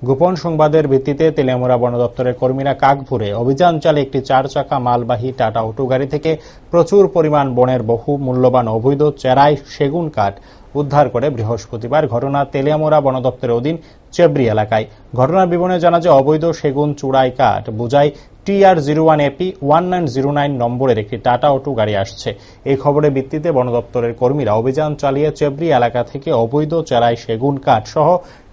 গোপন সংবাদের ভিত্তিতে তেলিয়ামুড়া বন দপ্তরের কর্মীরা কাকভুরে অভিযান চালিয়ে একটি 4 চাকা মালবাহী টাটা অটো গাড়ি থেকে প্রচুর পরিমাণ বনের বহু মূল্যবান অবৈধ চেরাই সেগুন কাঠ উদ্ধার করে বৃহস্পতিবার। ঘটনা তেলিয়ামুড়া বন দপ্তরের অধীন চেবরি এলাকায়। ঘটনার বিবরণে জানা যায়, অবৈধ সেগুন চূড়াই কাঠ বোঝাই TR01AP 1909 নম্বরের একটি টাটা অটো গাড়ি আসছে। এই খবরের ভিত্তিতে বন দপ্তরের কর্মীরা অভিযান চালিয়ে চেবরি এলাকা থেকে অবৈধ চেরাই সেগুন কাঠ সহ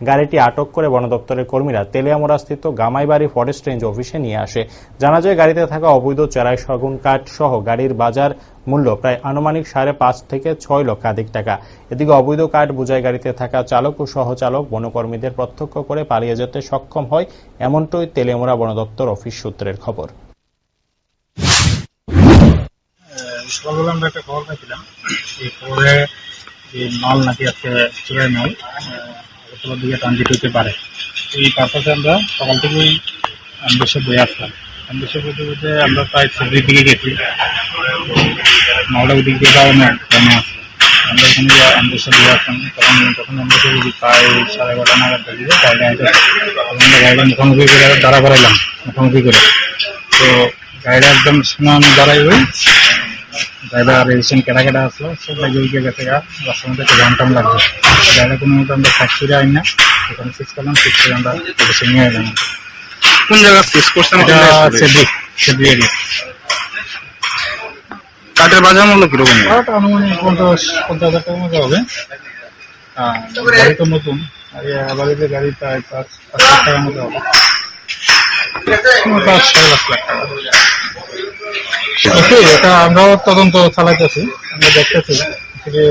গাড়িটি আটক করে বন দপ্তরের কর্মীরা তেলিয়ামুড়া স্থিত গামাইবাড়ি ফরেস্ট রেঞ্জ অফিসে নিয়ে আসে। জানা যায়, গাড়িতে থাকা অবৈধ চেরাই সেগুন কাঠ সহ গাড়ির বাজার মূল্য প্রায় আনুমানিক 5.5 থেকে 6 লক্ষাধিক টাকা। এদিকে অবৈধ কাঠ বোঝাই গাড়িতে থাকা চালক ও সহচালক বনকর্মীদের প্রত্যক্ষ করে পালিয়ে যেতে সক্ষম হয়, এমনটাই তেলিয়ামুড়া বন দপ্তর অফিস সূত্রের খবর। সকালবেলা আমরা একটা খবর পাইছিলাম, এই খবরে মাল নাকি আজকে চুরাই মাল আগরতলার দিকে ট্রানজিট হতে পারে। এই পারপাসে আমরা সকাল থেকেই আমদেশে বয়ে আসলাম। আমদেশে বলতে বলতে আমরা প্রায় চেবরির দিকে গেছি, মালটা ওই দিক দিয়ে যাওয়া নেই কমে আসছে। আমরা ওখানে আমদেশে বয়ে আসলাম, তখন আমরা প্রায় 11:30 নাগাদ দেখি গাড়িটা গাড়িটা মুখোমুখি করে দাঁড়া করাইলাম, মুখোমুখি করে। তো গাড়িটা একদম সামনে দাঁড়াই হই, ড্রাইভার রেজিস্ট্রেশন কেটা আসলো, সব গাড়ি উঠে গেছে। রাস্তার মধ্যে একটা ঘন্টাম লাগবে। গাড়িটা কোনো মতো আমরা সাইড করে আই না, ওখানে ফিক্স করলাম, ফিক্স করে আমরা অফিসে নিয়ে এলাম। কোন জায়গা ফিক্স করছেন? চেবরি এরিয়া। কাঠের বাজার মূল্য কিরকম? আনুমানিক 50,000 টাকার মতো হবে। গাড়ি তো নতুন, আবার গাড়ি প্রায় 5 লাখ টাকার মতো হবে, 6 লাখ টাকা। এটা আমরাও তদন্ত চালাইতেছি, আমরা দেখতেছি যে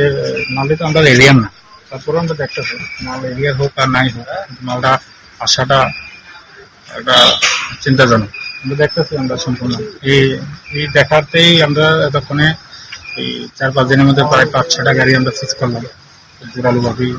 মালটা তো আমরা এরিয়ার না, তারপরে আমরা দেখতেছি মাল এরিয়ার হোক আর নাই হোক, মালটা আসাটা একটা চিন্তাজনক। আমরা দেখতেছি, আমরা সম্পূর্ণ এই দেখাতেই আমরা এতক্ষণে এই 4-5 দিনের মধ্যে প্রায় 5-6টা গাড়ি আমরা ফিক্স করলাম জোরালোভাবেই।